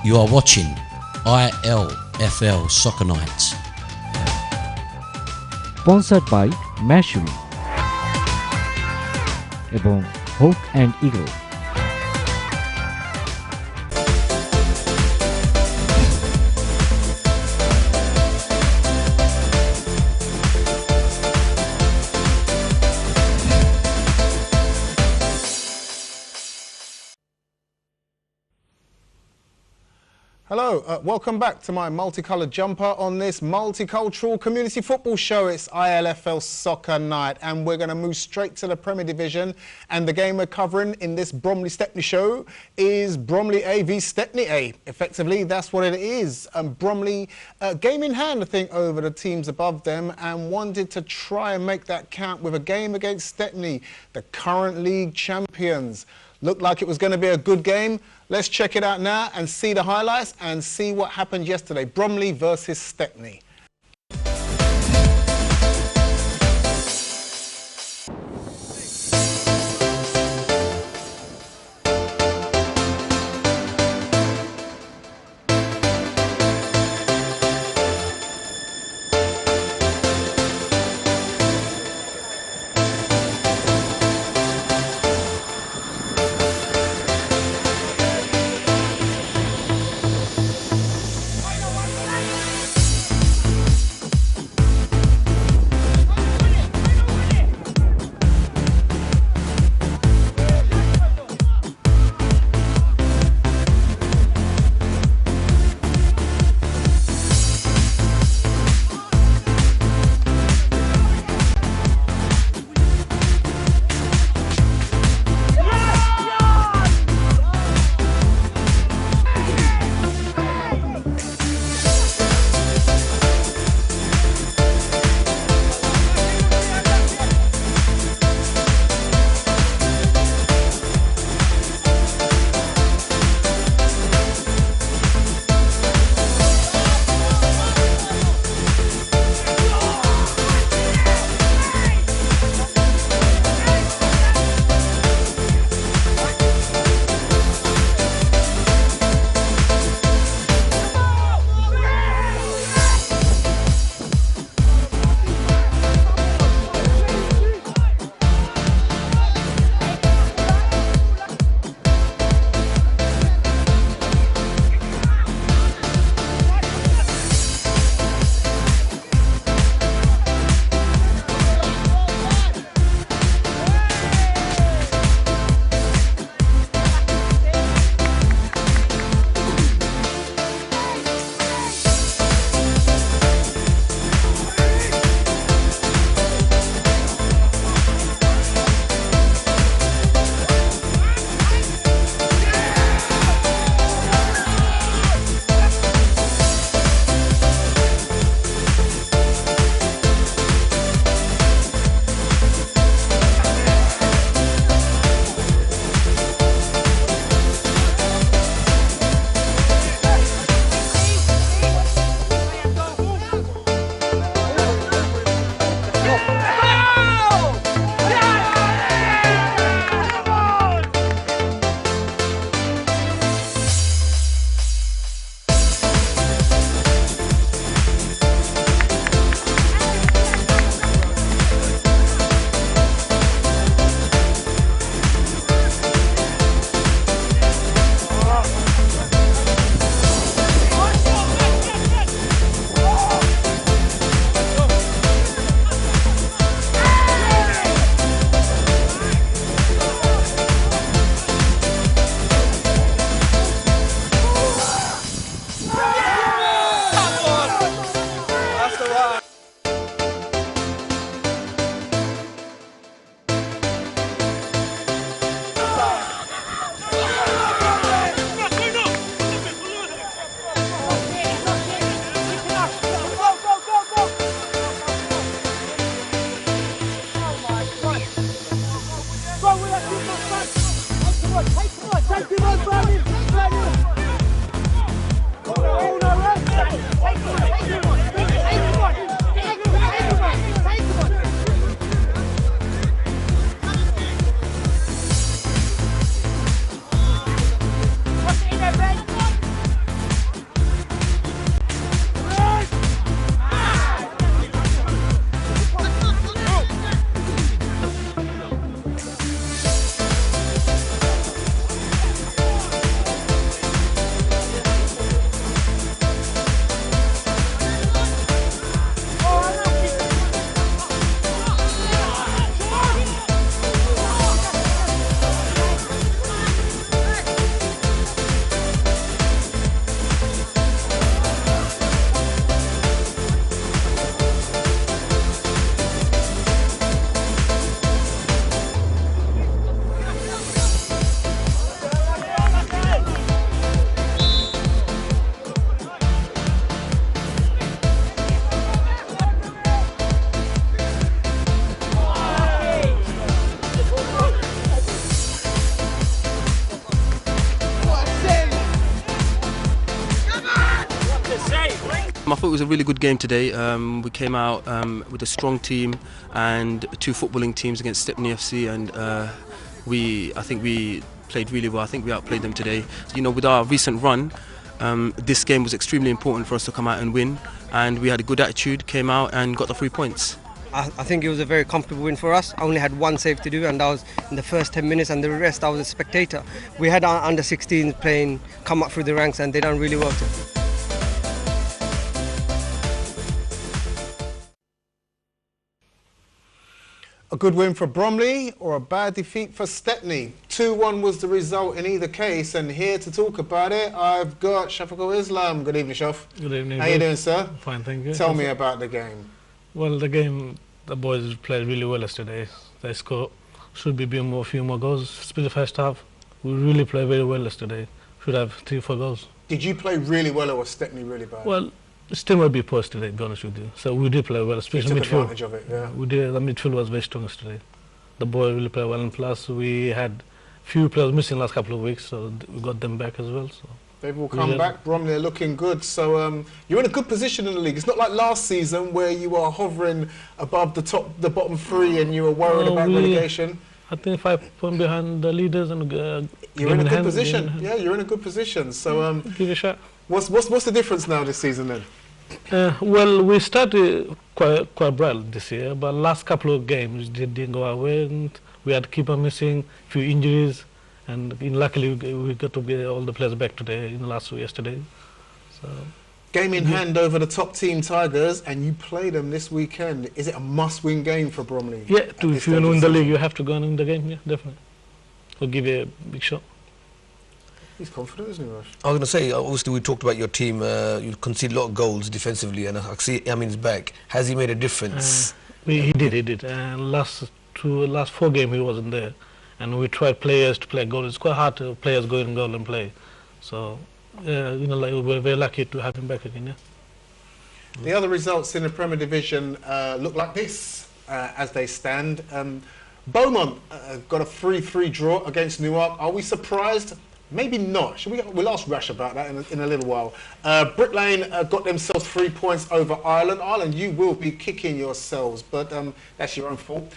You are watching ILFL Soccer Nights. Sponsored by Mashumi এবং Hawk and Eagle. Hello, welcome back to my multicoloured jumper on this multicultural community football show. It's ILFL Soccer Night and we're going to move straight to the Premier Division, and the game we're covering in this Bromley-Stepney show is Bromley A v Stepney A. Effectively, that's what it is. Bromley, game in hand, I think, over the teams above them, and wanted to try and make that count with a game against Stepney, the current league champions. Looked like it was going to be a good game. Let's check it out now and see the highlights and see what happened yesterday. Bromley versus Stepney. I thought it was a really good game today. We came out with a strong team and two footballing teams against Stepney FC, and I think we played really well. I think we outplayed them today. You know, with our recent run, this game was extremely important for us to come out and win, and we had a good attitude, came out and got the 3 points. I think it was a very comfortable win for us. I only had one save to do, and that was in the first 10 minutes, and the rest I was a spectator. We had our under-16s playing, come up through the ranks, and they done really well. A good win for Bromley or a bad defeat for Stepney? 2-1 was the result in either case, and here to talk about it, I've got Shafiqul Islam. Good evening, Shaf. Good evening. How you doing, sir? Fine, thank you. Tell me about the game. Well, the game, the boys played really well yesterday. They scored, should be a few more goals, especially the first half. We really played very well yesterday. Should have 3-4 goals. Did you play really well or was Stepney really bad? Well, still might be poor today, to be honest with you. So we did play well, especially you took midfield. advantage of it, yeah. We did. The midfield was very strong yesterday. The boys really played well, and plus we had few players missing last couple of weeks, so we got them back as well. So they've all come back. Bromley are looking good. So you're in a good position in the league. It's not like last season where you were hovering above the bottom three and you were worried about relegation. I think 5 points behind the leaders, and you're in a good position. Yeah, you're in a good position. So give it a shot. What's the difference now this season then? Well, we started quite bright this year, but last couple of games didn't go our way, and we had keeper missing, few injuries, and luckily we got to get all the players back today, yesterday. So game in hand over the top team Tigers, and you play them this weekend. Is it a must-win game for Bromley? Yeah, if you want to win the league, you have to go and win the game. Yeah, definitely. We'll give you a big shot. He's confident, isn't he, Rush? I was going to say, obviously we talked about your team, you conceded a lot of goals defensively, and I see Amin's back. Has he made a difference? He did. Last 4 games he wasn't there, and we tried players to play goal. It's quite hard to players go in goal and play. So, we're very lucky to have him back again, yeah. The other results in the Premier Division look like this as they stand. Beaumont got a 3-3 draw against Newark. Are we surprised? Maybe not. We'll ask Rash about that in a little while. Brick Lane got themselves 3 points over Ireland. Ireland, you will be kicking yourselves, but that's your own fault.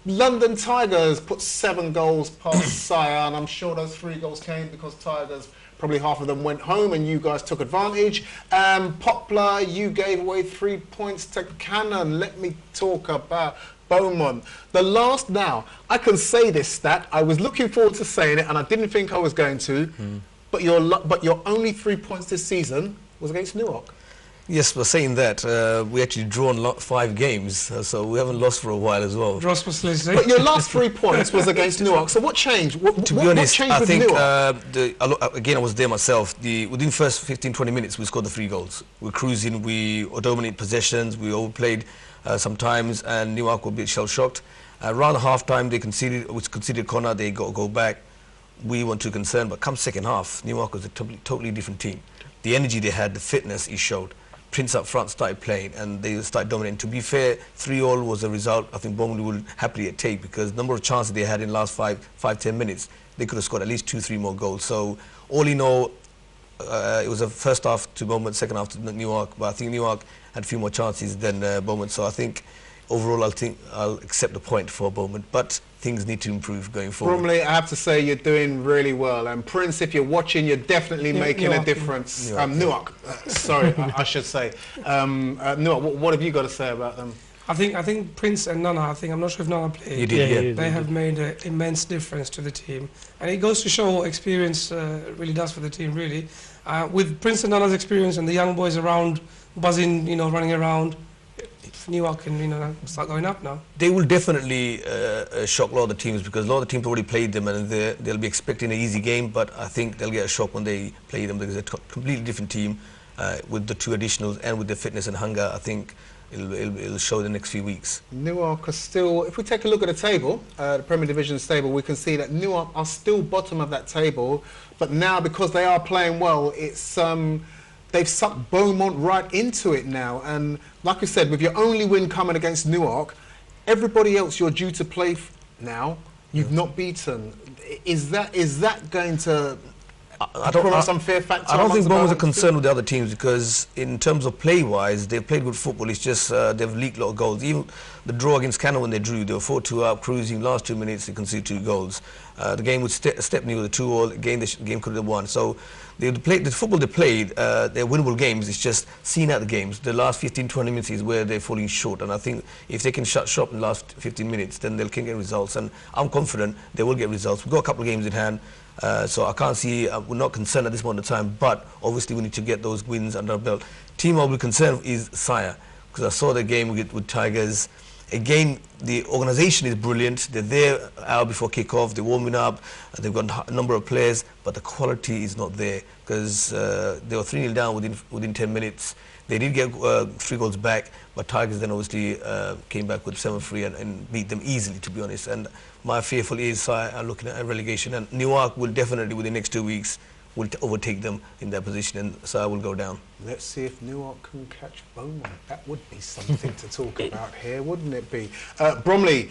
London Tigers put 7 goals past Sire, and I'm sure those 3 goals came because Tigers, probably half of them went home and you guys took advantage. Poplar, you gave away 3 points to Cannon. Let me talk about Beaumont. Now, I can say this stat. I was looking forward to saying it and I didn't think I was going to, but your only 3 points this season was against Newark. Yes, but saying that, we actually drawn 5 games, so we haven't lost for a while as well. But your last 3 points was against Newark, so what changed? To be honest, what changed I think, again, I was there myself, within the first 15-20 minutes we scored the 3 goals. We're cruising, we dominated possessions, we overplayed sometimes, and Newark were a bit shell-shocked. Around half-time they conceded corner, they got to go back. We weren't too concerned, but come second half, Newark was a totally different team. The energy they had, the fitness he showed. Prince up front started playing and they started dominating. To be fair, 3-3 was a result I think Bromley will happily take, because the number of chances they had in the last 5-10 minutes, they could have scored at least 2-3 more goals. So all in all, it was a first half to Beaumont, second half to Newark, but I think Newark had a few more chances than Beaumont. So I think overall I'll accept the point for Beaumont, but things need to improve going forward. Bromley, I have to say you're doing really well, and Prince, if you're watching, you're definitely making a difference. Newark, sorry, I should say. Newark, what have you got to say about them? I think Prince and Nana, I'm not sure if Nana played. He did, yeah. They have made an immense difference to the team, and it goes to show what experience really does for the team. Really, with Prince and Nana's experience and the young boys around, buzzing, running around, Newark can start going up now. They will definitely shock a lot of the teams, because a lot of the teams already played them and they'll be expecting an easy game, but I think they'll get a shock when they play them, because it's a completely different team with the 2 additionals and with the fitness and hunger. I think it'll show the next few weeks. Newark are still, if we take a look at the table, the Premier Division table, we can see that Newark are still bottom of that table, but now because they are playing well, it's they've sucked Beaumont right into it now, and like I said, with your only win coming against Newark, everybody else you're due to play now, you've not beaten. Is that going to I don't, some fear factor. I don't think amongst the Bournemouth are Burnley concerned with the other teams because in terms of play-wise, they've played good football. It's just they've leaked a lot of goals. Even the draw against Cannon when they drew, they were 4-2 up, cruising. Last 2 minutes, they conceded 2 goals. The game with Stepney was a 2-2. Again, the game could have won. So the football they played, they're winnable games. It's just seeing out the games. The last 15-20 minutes is where they're falling short. And I think if they can shut shop in the last 15 minutes, then they can get results. And I'm confident they will get results. We've got a couple of games in hand. So I can't see, we're not concerned at this moment in time, but obviously we need to get those wins under our belt. Team I'll be concerned is Sire, because I saw the game with Tigers. Again, the organisation is brilliant. They're there an hour before kick-off, they're warming up, they've got a number of players, but the quality is not there, because they were 3-0 down within 10 minutes. They did get 3 goals back, but Tigers then obviously came back with 7-3 and beat them easily, to be honest. And my fearful is looking at a relegation, and Newark will definitely, within the next 2 weeks, will overtake them in their position, and Sire will go down. Let's see if Newark can catch Beaumont. That would be something to talk about here, wouldn't it be? Bromley,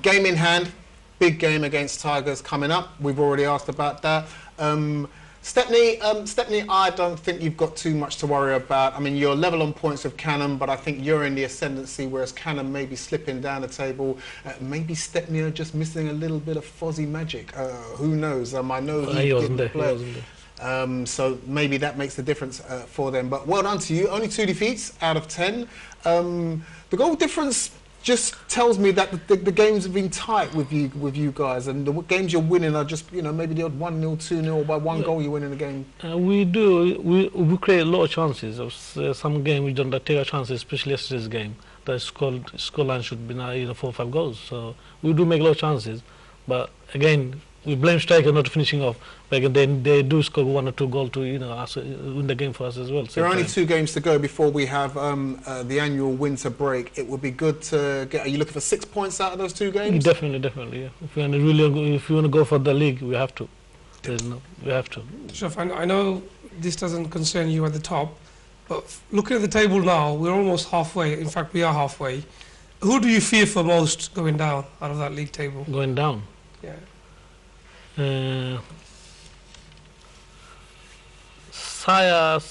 game in hand, big game against Tigers coming up. We've already asked about that. Stepney, I don't think you've got too much to worry about. I mean, you're level on points with Cannon, but I think you're in the ascendancy, whereas Cannon may be slipping down the table. Maybe Stepney are just missing a little bit of Fozzie magic. Who knows? I know he didn't play. So maybe that makes the difference for them. But well done to you. Only 2 defeats out of 10. The goal difference just tells me that the games have been tight with you guys, and the games you're winning are just, you know, maybe the odd 1-0, 2-0, or by 1 goal you're winning a game. We create a lot of chances. Some games we don't take our chances, especially yesterday's game. The scoreline should be now 4 or 5 goals. So we do make a lot of chances, but again, we blame striker not finishing off. But again, they do score 1 or 2 goals to win the game for us as well. There are only 2 games to go before we have the annual winter break. It would be good to get. Are you looking for 6 points out of those 2 games? Definitely, yeah. If you want to go for the league, we have to. We have to. Shaf, I know this doesn't concern you at the top, but looking at the table now, we're almost halfway. In fact, we are halfway. Who do you fear for most going down out of that league table? Going down? Yeah. Sire,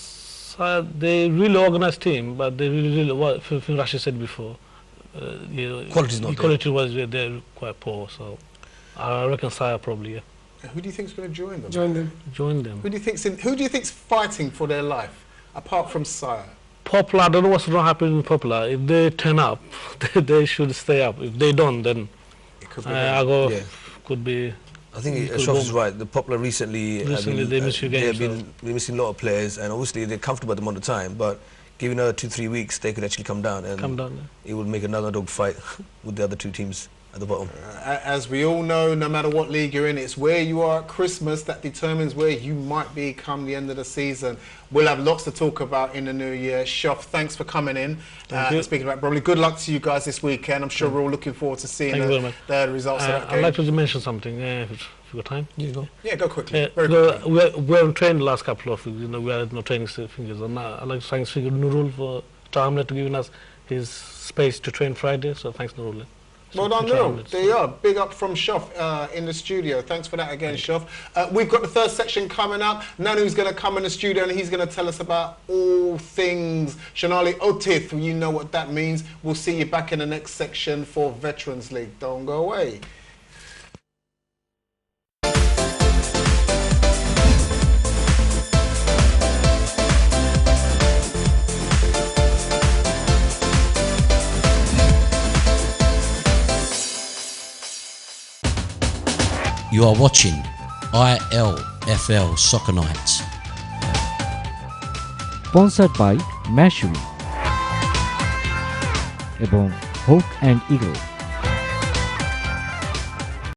they really organised team, but they really what Rashid said before. Quality is not there. Quality was they're quite poor, so I reckon Sire probably. Yeah. Who do you think's going to join them? Join them. Who do you think's fighting for their life apart from Sire? Popular, I don't know what's going to happen in Popular. If they turn up, they should stay up. If they don't, then it could be could be. I think Ashok is right. The Popular recently they miss few games. They've been missing a lot of players, and obviously they're comfortable at the moment of time. But given another 2-3 weeks, they could actually come down, and it will make another dog fight with the other 2 teams at the bottom. As we all know, no matter what league you're in, it's where you are at Christmas that determines where you might be come the end of the season. We'll have lots to talk about in the new year. Shof, thanks for coming in. Speaking about Bromley, good luck to you guys this weekend. I'm sure we're all looking forward to seeing the results of that game. I'd like to mention something, if you've got time. Yeah, go quickly. We haven't trained the last couple of weeks. We had no training fingers. And I'd like to thank Nurul for Hamlet to giving us his space to train Friday. So thanks, Nurul. Well done, Nurul. There you are. Big up from Shof in the studio. Thanks for that again, Shof. We've got the third section coming up. Nanu's going to come in the studio and he's going to tell us about all things Shanali Otith. You know what that means. We'll see you back in the next section for Veterans League. Don't go away. You are watching ILFL Soccer Nights. Sponsored by Mashumi এবং Hawk and Eagle.